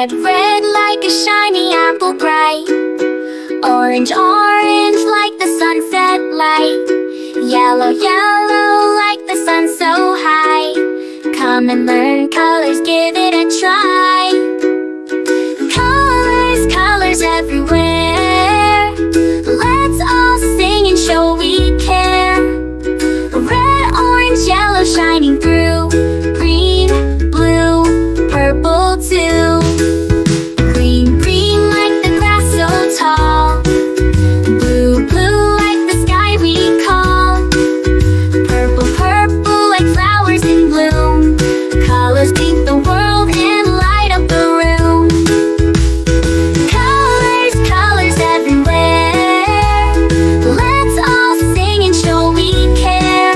Red, red like a shiny apple bright. Orange, orange like the sunset light. Yellow, yellow like the sun so high. Come and learn colors, give it a try. Colors, colors everywhere. Let's all sing and show we care. Red, orange, yellow shining through. Green, blue, purple too. Green, green like the grass so tall. Blue, blue like the sky we call. Purple, purple like flowers in bloom. Colors paint the world and light up the room. Colors, colors everywhere. Let's all sing and show we care.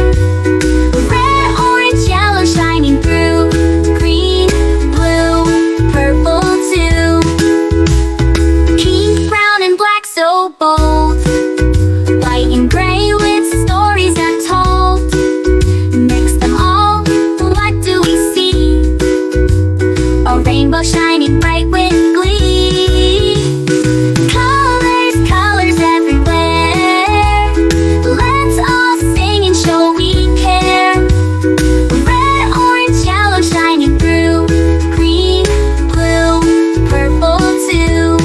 Red, orange, yellow shining through. Green, blue, purple too. Pink, brown and black so bold. White and gray with stories untold. Mix them all, what do we see? A rainbow shining bright with glee. Colors, colors everywhere. Let's all sing and show we care. Red, orange, yellow shining through. Green, blue, purple too.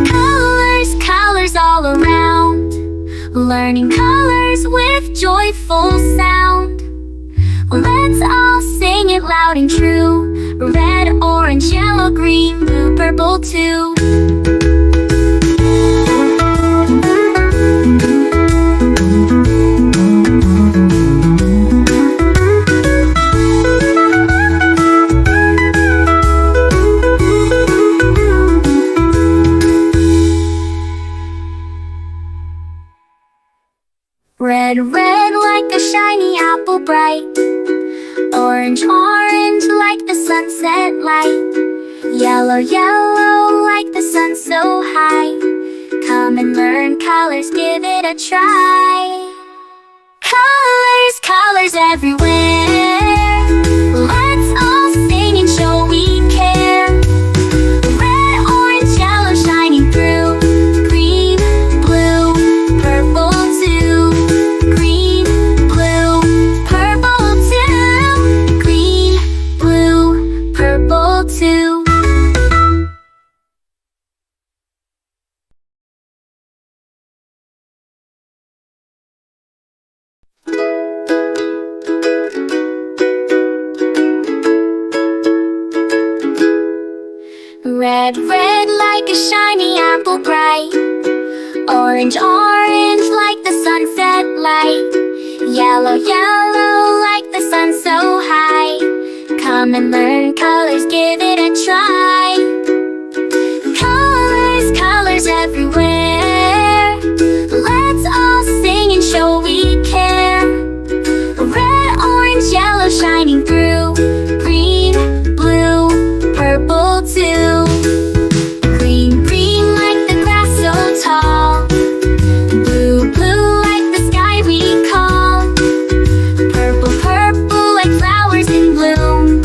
Colors, colors all around. Learning colors with joyful sound. Let's all sing it loud and true. Red, orange, yellow, green, blue, purple too. Red, red like a shiny apple bright. Orange, orange like the sunset light. Yellow, yellow like the sun so high. Come and learn colors, give it a try. Colors, colors everywhere. Let's all sing and show we care. Red, orange, yellow shining through. Green, blue, purple too. Green, blue, purple too. Green, blue, purple too. Red, red like a shiny apple bright. Orange, orange like the sunset light. Yellow, yellow like the sun so high. Come and learn colors, give it a try. Colors, colors everywhere. Let's all sing and show we care. Red, orange, yellow shining through. Green, blue, purple too. Green, green like the grass so tall. Blue, blue like the sky we call. Purple, purple like flowers in bloom.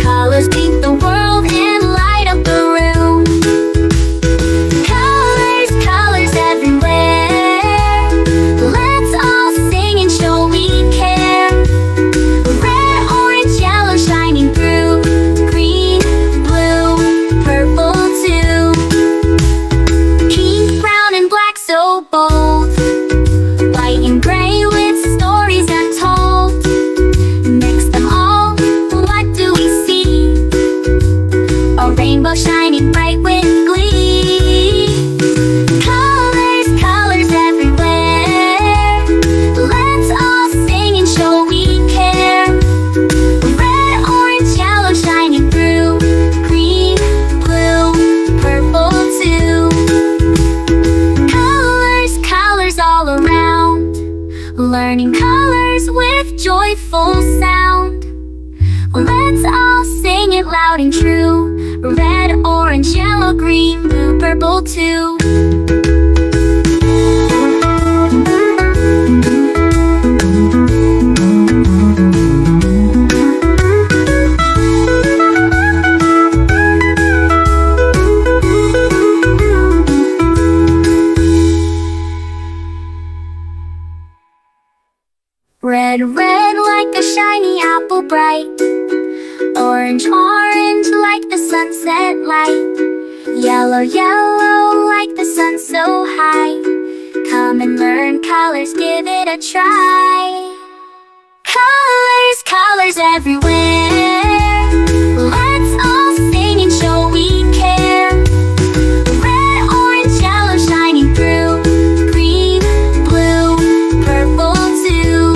Colors paint the world and light up the room. Colors, colors everywhere. Let's all sing and show we care. Red, orange, yellow shining through. Green, blue, purple too. Pink, brown and black so bold. White and gray with stories untold. Mix them all, what do we see? A rainbow shining bright with glee. Colors, colors everywhere. Let's all sing and show we care. Red, orange, yellow shining through. Green, blue, purple too. Colors, colors all around. Learning colors with joyful sound. Let's all sing it loud and true. Red, orange, yellow, green, blue, purple too. Red, red like a shiny apple bright. Orange, orange like the sunset light. Yellow, yellow like the sun so high. Come and learn colors, give it a try. Colors, colors everywhere. Let's all sing and show we care. Red, orange, yellow shining through. Green, blue, purple too.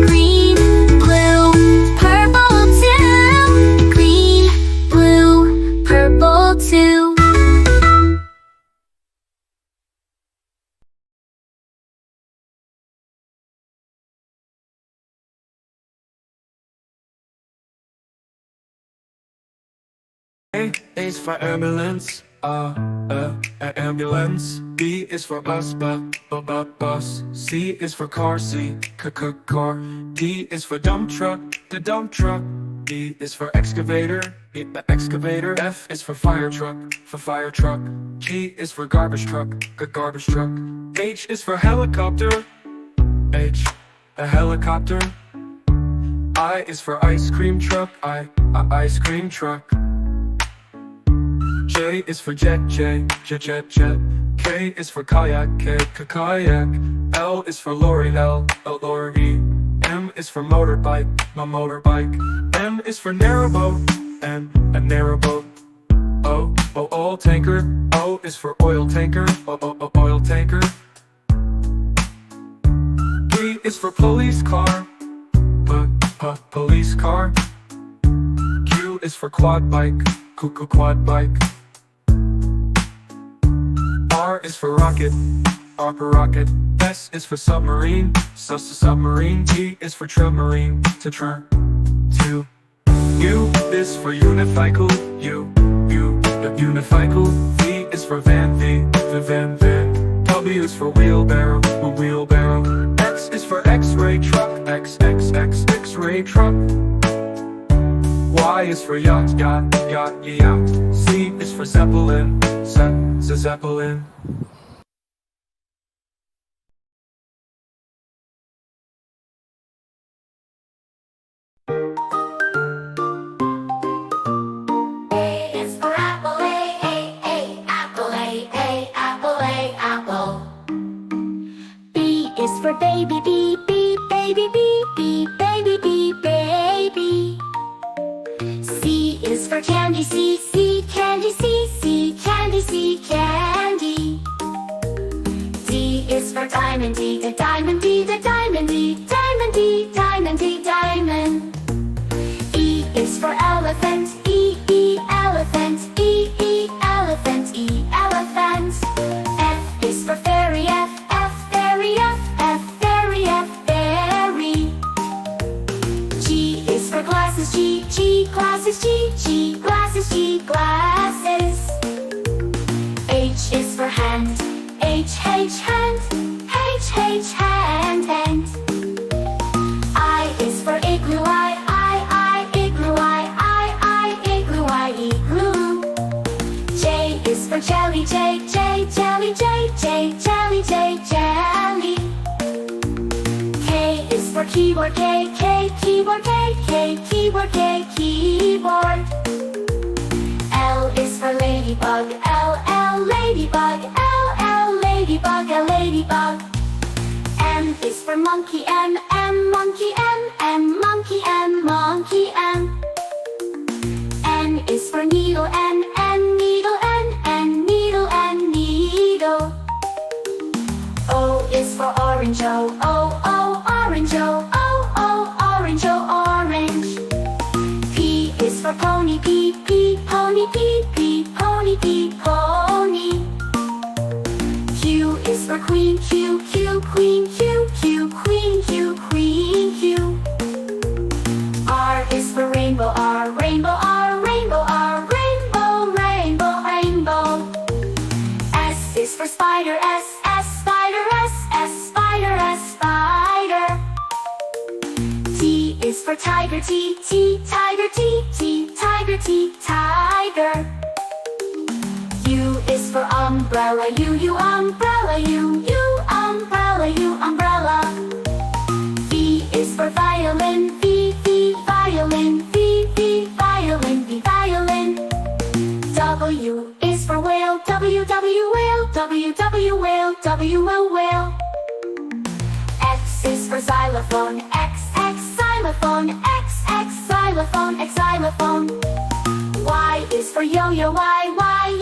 Green, blue, purple too. Green, blue, purple too. A is for ambulance, ambulance. B is for bus. C is for car, car. D is for dump truck, the dump truck. E is for excavator, the excavator. F is for fire truck, G is for garbage truck, garbage truck. H is for helicopter, a helicopter. I is for ice cream truck, ice cream truck. J is for jet. K is for kayak, kayak. L is for lorry, lorry. M is for motorbike, motorbike. N is for narrowboat, a narrowboat. O, oil tanker. O is for oil tanker, oil tanker. P is for police car, police car. Q is for quad bike, quad bike. R is for rocket, rocket. S is for submarine, submarine. T is for submarine, to. U is for unicycle, the unicycle. V is for van, the van. W is for wheelbarrow, wheelbarrow. X is for X-ray truck, X-ray truck. Y is for yacht. Z is for zeppelin, zeppelin. A is for apple, apple, apple. B is for baby, baby, baby. C is for candy, candy. D is for diamond, the diamond, diamond. E is for elephant, elephant. F is for fairy, fairy. G is for glasses, glasses. H is for hand, hand. I is for igloo, igloo. J is for jelly, jelly. K is for keyboard, keyboard. L is for ladybug, ladybug. M is for monkey, monkey. N is for needle, needle. O is for orange, orange. P is for pony, pony. Q is for queen, queen. R is for rainbow, rainbow. S is for spider, spider. T is for tiger, tiger. U is for umbrella, umbrella. V is for W, a whale. X is for xylophone, X, xylophone, X, xylophone, xylophone. Y is for yo-yo, Y,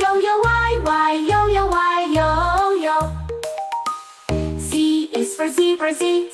yo-yo, Y, yo-yo, Y, yo-yo. Z is for zebra, Z,